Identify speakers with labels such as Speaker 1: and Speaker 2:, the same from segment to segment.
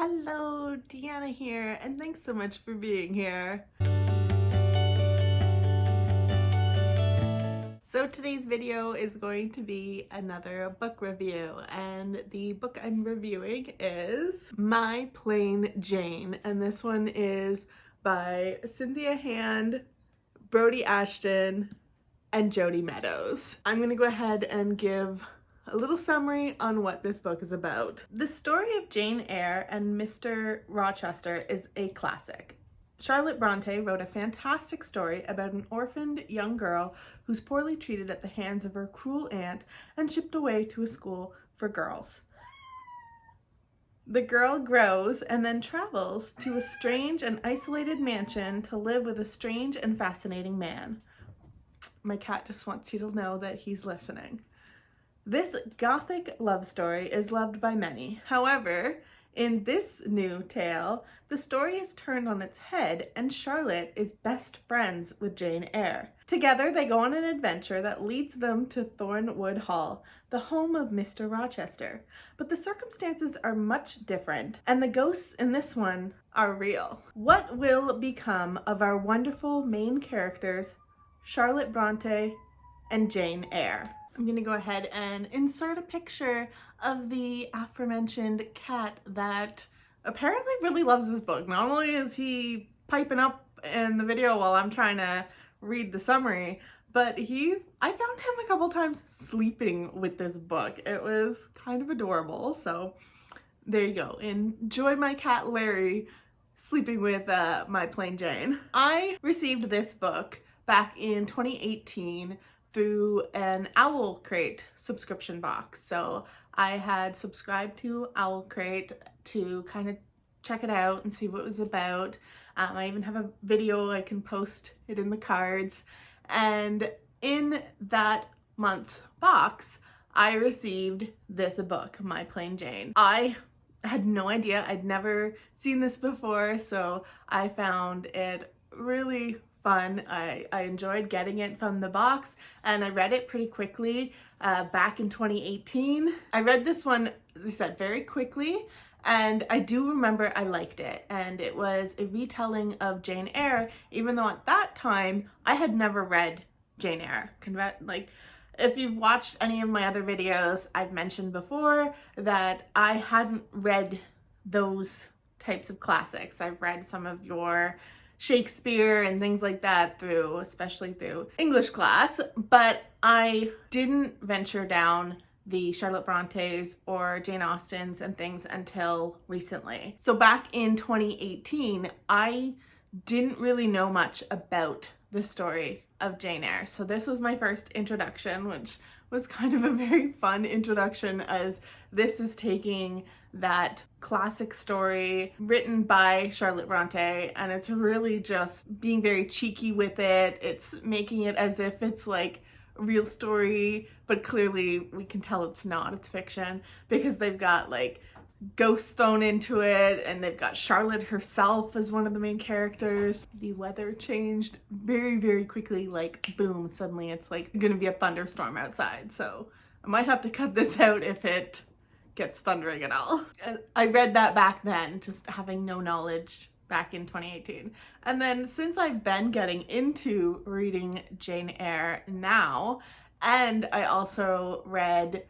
Speaker 1: Hello, Deanna here, and thanks so much for being here. So today's video is going to be another book review, and the book I'm reviewing is My Plain Jane, and this one is by Cynthia Hand, Brodi Ashton, and Jodi Meadows. I'm gonna go ahead and give a little summary on what this book is about. The story of Jane Eyre and Mr Rochester is a classic. Charlotte Bronte wrote a fantastic story about an orphaned young girl who's poorly treated at the hands of her cruel aunt and shipped away to a school for girls. The girl grows and then travels to a strange and isolated mansion to live with a strange and fascinating man. My cat just wants you to know that he's listening. This gothic love story is loved by many. However, in this new tale, the story is turned on its head and Charlotte is best friends with Jane Eyre. Together, they go on an adventure that leads them to Thornwood Hall, the home of Mr Rochester. But the circumstances are much different, and the ghosts in this one are real. What will become of our wonderful main characters, Charlotte Bronte and Jane Eyre? I'm gonna go ahead and insert a picture of the aforementioned cat that apparently really loves this book. Not only is he piping up in the video while I'm trying to read the summary, but I found him a couple times sleeping with this book. It was kind of adorable, so there you go. Enjoy my cat Larry sleeping with My Plain Jane. I received this book back in 2018 through an Owl Crate subscription box. So I had subscribed to Owl Crate to kind of check it out and see what it was about. I even have a video, I can post it in the cards. And in that month's box, I received this book, My Plain Jane. I had no idea, I'd never seen this before, so I found it really fun. I enjoyed getting it from the box, and I read it pretty quickly back in 2018. I read this one, as I said, very quickly, and I do remember I liked it, and it was a retelling of Jane Eyre, even though at that time I had never read Jane Eyre. Like, if you've watched any of my other videos, I've mentioned before that I hadn't read those types of classics. I've read some of your Shakespeare and things like that especially through English class, but I didn't venture down the Charlotte Brontes or Jane Austens and things until recently. So back in 2018, I didn't really know much about the story of Jane Eyre. So this was my first introduction, which was kind of a very fun introduction, as this is taking that classic story written by Charlotte Bronte, and it's really just being very cheeky with it. It's making it as if it's like a real story, but clearly we can tell it's not, it's fiction, because they've got like ghosts thrown into it, and they've got Charlotte herself as one of the main characters. The weather changed very, very quickly, like boom, suddenly it's like gonna be a thunderstorm outside, so I might have to cut this out if it gets thundering at all. I read that back then, just having no knowledge back in 2018. And then since I've been getting into reading Jane Eyre now, and I also read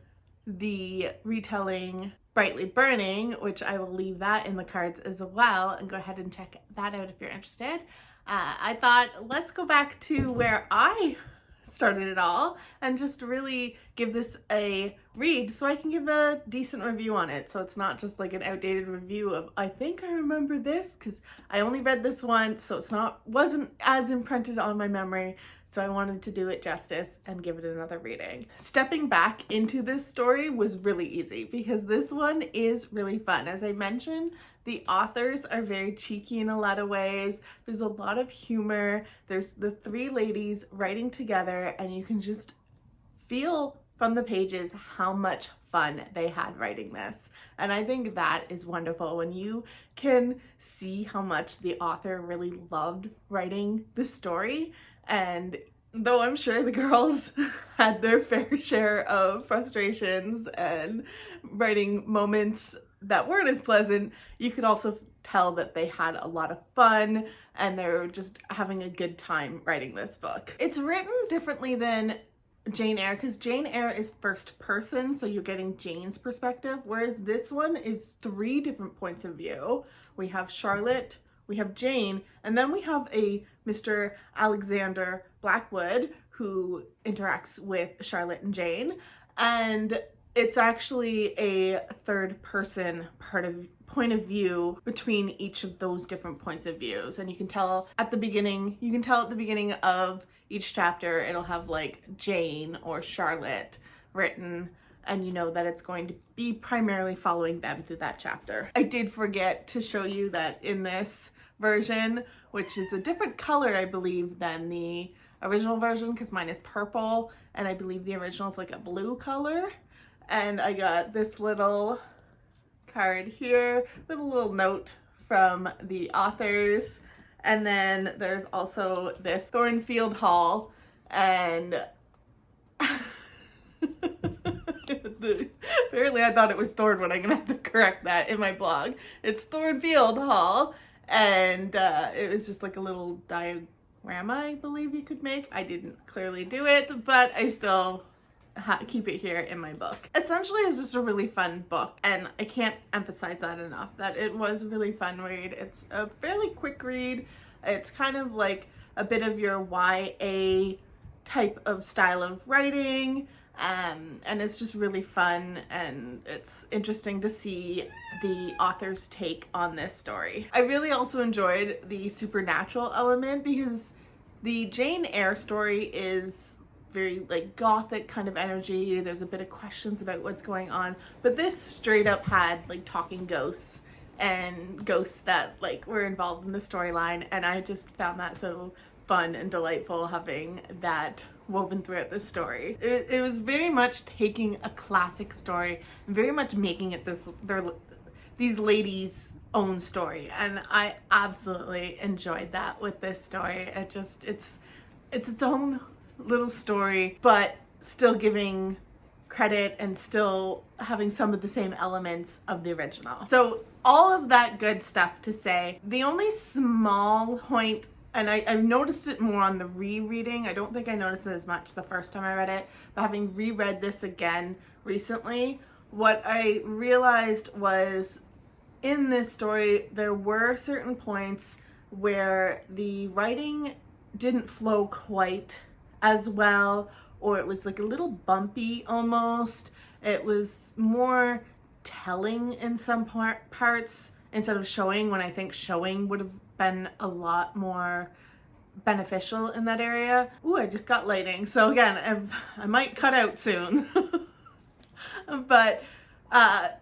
Speaker 1: the retelling Brightly Burning, which I will leave that in the cards as well, and go ahead and check that out if you're interested. I thought, let's go back to where I started it all and just really give this a read so I can give a decent review on it, so it's not just like an outdated review of I think I remember this, because I only read this once, so wasn't as imprinted on my memory, so I wanted to do it justice and give it another reading. Stepping back into this story was really easy because this one is really fun. As I mentioned, the authors are very cheeky in a lot of ways. There's a lot of humor. There's the three ladies writing together, and you can just feel from the pages how much fun they had writing this. And I think that is wonderful when you can see how much the author really loved writing the story. And though I'm sure the girls had their fair share of frustrations and writing moments that weren't as pleasant, you could also tell that they had a lot of fun and they were just having a good time writing this book. It's written differently than Jane Eyre because Jane Eyre is first person, so you're getting Jane's perspective, whereas this one is 3 different points of view. We have Charlotte, we have Jane, and then we have a Mr. Alexander Blackwood who interacts with Charlotte and Jane, and it's actually a third person point of view between each of those different points of views. And you can tell at the beginning of each chapter, it'll have like Jane or Charlotte written, and you know that it's going to be primarily following them through that chapter. I did forget to show you that in this version, which is a different color, I believe, than the original version, because mine is purple, and I believe the original is like a blue color. And I got this little card here with a little note from the authors. And then there's also this Thornwood Hall, and apparently I thought it was Thornwood. I'm gonna have to correct that in my blog. It's Thornwood Hall, and it was just like a little diorama, I believe you could make. I didn't clearly do it, but I still keep it here in my book. Essentially, it's just a really fun book, and I can't emphasize that enough, that it was a really fun read. It's a fairly quick read. It's kind of like a bit of your YA type of style of writing, and it's just really fun, and it's interesting to see the author's take on this story. I really also enjoyed the supernatural element because the Jane Eyre story is very like gothic kind of energy. There's a bit of questions about what's going on, but this straight up had like talking ghosts and ghosts that like were involved in the storyline, and I just found that so fun and delightful having that woven throughout the story. It was very much taking a classic story and very much making it these ladies' own story, and I absolutely enjoyed that with this story. It's its own little story, but still giving credit and still having some of the same elements of the original. So all of that good stuff to say, the only small point, and I've noticed it more on the rereading, I don't think I noticed it as much the first time I read it, but having reread this again recently, what I realized was in this story there were certain points where the writing didn't flow quite as well, or it was like a little bumpy almost. It was more telling in some parts instead of showing, when I think showing would have been a lot more beneficial in that area. Ooh, I just got lighting, so again, I might cut out soon. But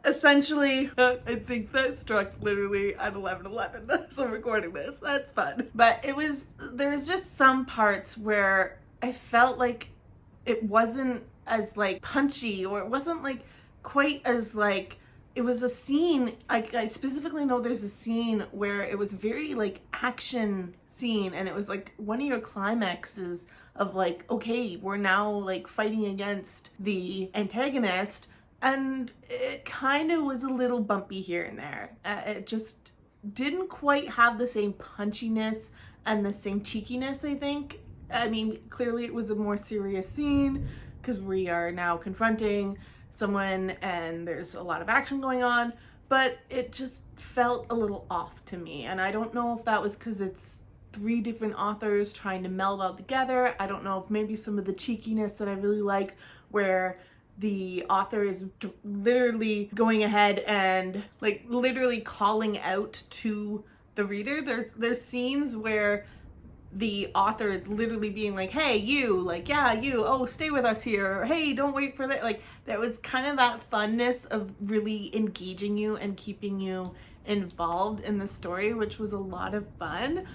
Speaker 1: essentially, I think that struck literally at 11:11, so I'm recording this. That's fun. But there was just some parts where I felt like it wasn't as like punchy, or it wasn't like quite as like, it was a scene, I specifically know there's a scene where it was very like action scene, and it was like one of your climaxes of like, okay, we're now like fighting against the antagonist, and it kind of was a little bumpy here and there. It just didn't quite have the same punchiness and the same cheekiness, I think. I mean, clearly it was a more serious scene because we are now confronting someone and there's a lot of action going on, but it just felt a little off to me. And I don't know if that was because it's 3 different authors trying to meld all together. I don't know if maybe some of the cheekiness that I really like, where the author is literally going ahead and like literally calling out to the reader. There's scenes where the author is literally being like, hey, you, like, yeah, you, oh, stay with us here, or, hey, don't wait for that. Like, that was kind of that funness of really engaging you and keeping you involved in the story, which was a lot of fun.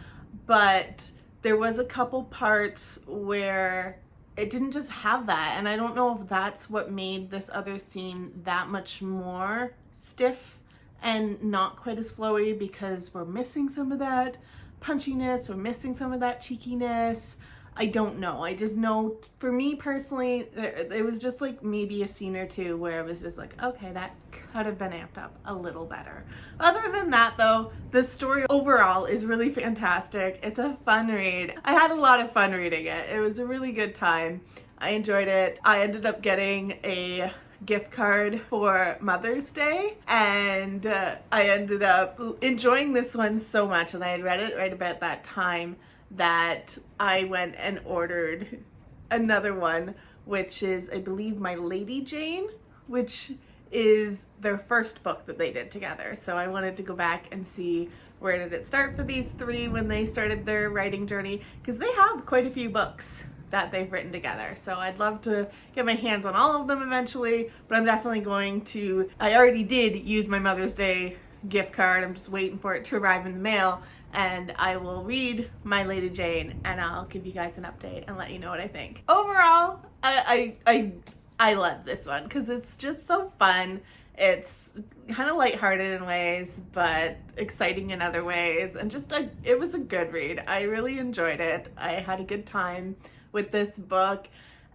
Speaker 1: But there was a couple parts where it didn't just have that, and I don't know if that's what made this other scene that much more stiff and not quite as flowy, because we're missing some of that punchiness, we're missing some of that cheekiness. I don't know. I just know for me personally, it was just like maybe a scene or two where it was just like, okay, that could have been amped up a little better. Other than that though, the story overall is really fantastic. It's a fun read. I had a lot of fun reading it. It was a really good time. I enjoyed it. I ended up getting a gift card for Mother's Day, and I ended up enjoying this one so much, and I had read it right about that time that I went and ordered another one, which is, I believe, My Lady Jane, which is their first book that they did together. So I wanted to go back and see where did it start for these three when they started their writing journey, because they have quite a few books that they've written together. So I'd love to get my hands on all of them eventually, but I'm definitely going to, I already did use my Mother's Day gift card. I'm just waiting for it to arrive in the mail, and I will read My Lady Jane and I'll give you guys an update and let you know what I think. Overall, I love this one because it's just so fun. It's kind of lighthearted in ways, but exciting in other ways, and just it was a good read. I really enjoyed it. I had a good time with this book,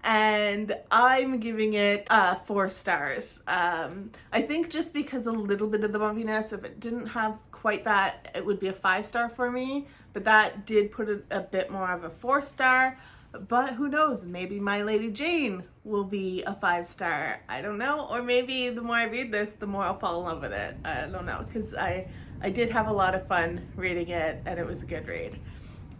Speaker 1: and I'm giving it 4 stars. I think just because a little bit of the bumpiness, if it didn't have quite that, it would be a 5-star for me, but that did put it a bit more of a 4-star. But who knows, maybe My Lady Jane will be a 5-star. I don't know, or maybe the more I read this, the more I'll fall in love with it. I don't know, because I did have a lot of fun reading it, and it was a good read.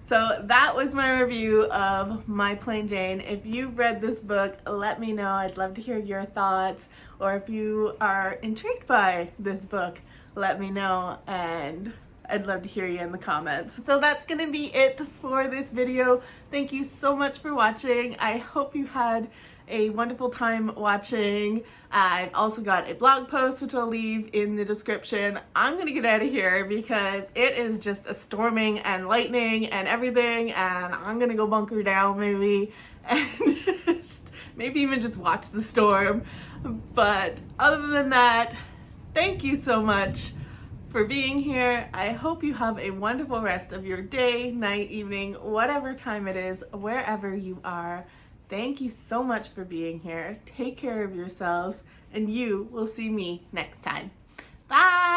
Speaker 1: So that was my review of My Plain Jane. If you've read this book, let me know. I'd love to hear your thoughts, or if you are intrigued by this book, let me know, and I'd love to hear you in the comments. So that's gonna be it for this video. Thank you so much for watching. I hope you had a wonderful time watching. I've also got a blog post which I'll leave in the description. I'm gonna get out of here because it is just a storming and lightning and everything, and I'm gonna go bunker down maybe and maybe even just watch the storm. But other than that, thank you so much for being here. I hope you have a wonderful rest of your day, night, evening, whatever time it is, wherever you are. Thank you so much for being here. Take care of yourselves, and you will see me next time. Bye!